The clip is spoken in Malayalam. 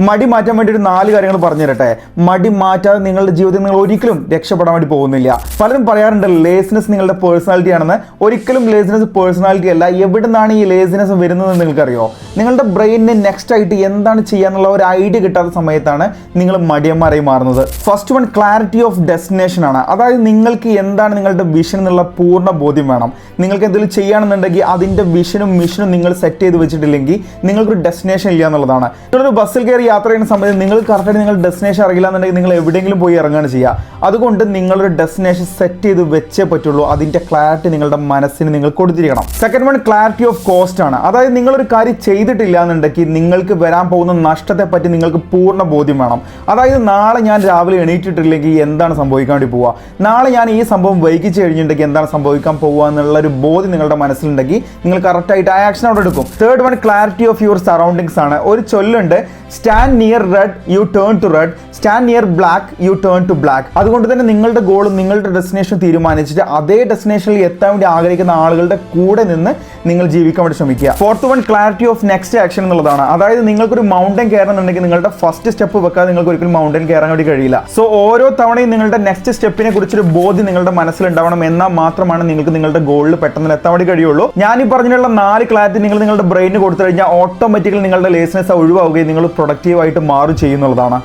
മടി മാറ്റാൻ വേണ്ടി ഒരു 4 കാര്യങ്ങൾ പറഞ്ഞു തരട്ടെ. മടി മാറ്റാതെ നിങ്ങളുടെ ജീവിതത്തിൽ നിങ്ങൾ ഒരിക്കലും രക്ഷപ്പെടാൻ വേണ്ടി പോകുന്നില്ല. പലരും പറയാറുണ്ട് ലേസിനെസ് നിങ്ങളുടെ പേഴ്സണാലിറ്റി ആണെന്ന്. ഒരിക്കലും ലേസിനെസ് പേഴ്സണാലിറ്റി അല്ല. എവിടെ നിന്നാണ് ഈ ലേസിനെസ് വരുന്നതെന്ന് നിങ്ങൾക്കറിയോ? നിങ്ങളുടെ ബ്രെയിനിന് നെക്സ്റ്റ് ആയിട്ട് എന്താണ് ചെയ്യാന്നുള്ള ഒരു ഐഡിയ കിട്ടാത്ത സമയത്താണ് നിങ്ങൾ മടിയന്മാരായി മാറുന്നത്. First one clarity of destination ആണ്. അതായത് നിങ്ങൾക്ക് എന്താണ് നിങ്ങളുടെ വിഷൻ എന്നുള്ള പൂർണ്ണ ബോധ്യം വേണം. നിങ്ങൾക്ക് എന്തെങ്കിലും ചെയ്യുകയാണെന്നുണ്ടെങ്കിൽ അതിൻ്റെ വിഷനും മിഷനും നിങ്ങൾ സെറ്റ് ചെയ്ത് വെച്ചിട്ടില്ലെങ്കിൽ നിങ്ങൾക്കൊരു ഡെസ്റ്റിനേഷൻ ഇല്ല എന്നുള്ളതാണ്. ഒരു ബസ്സിൽ കയറി യാത്ര ചെയ്യുന്ന സമയത്ത് നിങ്ങൾ കറക്റ്റായിട്ട് നിങ്ങളുടെ ഡെസ്റ്റിനേഷൻ അറിയില്ല എന്നുണ്ടെങ്കിൽ നിങ്ങൾ എവിടെയെങ്കിലും പോയി ഇറങ്ങുകയാണ് ചെയ്യുക. അതുകൊണ്ട് നിങ്ങളൊരു ഡെസ്റ്റിനേഷൻ സെറ്റ് ചെയ്ത് വെച്ചേ പറ്റുള്ളൂ. അതിൻ്റെ ക്ലാരിറ്റി നിങ്ങളുടെ മനസ്സിന് നിങ്ങൾ കൊടുത്തിരിക്കണം. Second one clarity of cost ആണ്. അതായത് നിങ്ങളൊരു കാര്യം ചെയ്തിട്ടില്ല എന്നുണ്ടെങ്കിൽ നിങ്ങൾക്ക് വരാൻ പോകുന്ന നഷ്ടത്തെ പറ്റി നിങ്ങൾക്ക് പൂർണ്ണ ബോധ്യം വേണം. അതായത് നാളെ ഞാൻ രാവിലെ എണീറ്റിട്ടില്ലെങ്കിൽ എന്താണ് സംഭവിക്കാൻ വേണ്ടി പോവുക, നാളെ ഞാൻ ഈ സംഭവം വൈകിച്ച് കഴിഞ്ഞിട്ടുണ്ടെങ്കിൽ എന്താണ് സംഭവിക്കാൻ പോവുക എന്നുള്ള ഒരു ബോധ്യം നിങ്ങളുടെ മനസ്സിലുണ്ടെങ്കിൽ നിങ്ങൾ കറക്റ്റായിട്ട് ആ ആക്ഷൻ അവിടെ എടുക്കും. Third one clarity of your surroundings ആണ്. ഒരു ചൊല്ലുണ്ട്, stand near red you turn to red, stand near black you turn to black. അതുകൊണ്ട് തന്നെ നിങ്ങളുടെ ഗോളും നിങ്ങളുടെ ഡെസ്റ്റിനേഷൻ തീരുമാനിച്ചിട്ട് അതേ ഡെസ്റ്റിനേഷനിൽ എത്താൻ വേണ്ടി ആഗ്രഹിക്കുന്ന ആളുകളുടെ കൂടെ നിന്ന് നിങ്ങൾ ജീവിക്കാൻ വേണ്ടി ശ്രമിക്കുക. Fourth one clarity of next action എന്നുള്ളതാണ്. അതായത് നിങ്ങൾക്കൊരു മൗണ്ടൻ കയറണമെന്നുണ്ടെങ്കിൽ നിങ്ങളുടെ ഫസ്റ്റ് സ്റ്റെപ്പ് വെക്കാതെ നിങ്ങൾക്ക് ഒരിക്കലും മൗണ്ടൻ കയറാൻ വേണ്ടി കഴിയില്ല. സോ ഓരോ തവണയും നിങ്ങളുടെ നെക്സ്റ്റ് സ്റ്റെപ്പിനെ കുറിച്ചൊരു ബോധ്യം നിങ്ങളുടെ മനസ്സിലുണ്ടാവണം. എന്നാൽ മാത്രമാണ് നിങ്ങൾക്ക് നിങ്ങളുടെ ഗോളിൽ പെട്ടെന്ന് എത്താൻ വേണ്ടി കഴിയുള്ളൂ. ഞാൻ ഈ പറഞ്ഞിട്ടുള്ള 4 ക്ലാരിറ്റി നിങ്ങൾ നിങ്ങളുടെ ബ്രെയിനിന് കൊടുത്തു കഴിഞ്ഞാൽ ഓട്ടോമാറ്റിക്കലി നിങ്ങളുടെ ലേസിനെസ് ഒഴിവാവുകയും നിങ്ങൾ പ്രൊഡക്റ്റീവായിട്ട് മാറും ചെയ്യുന്നുള്ളതാണ്.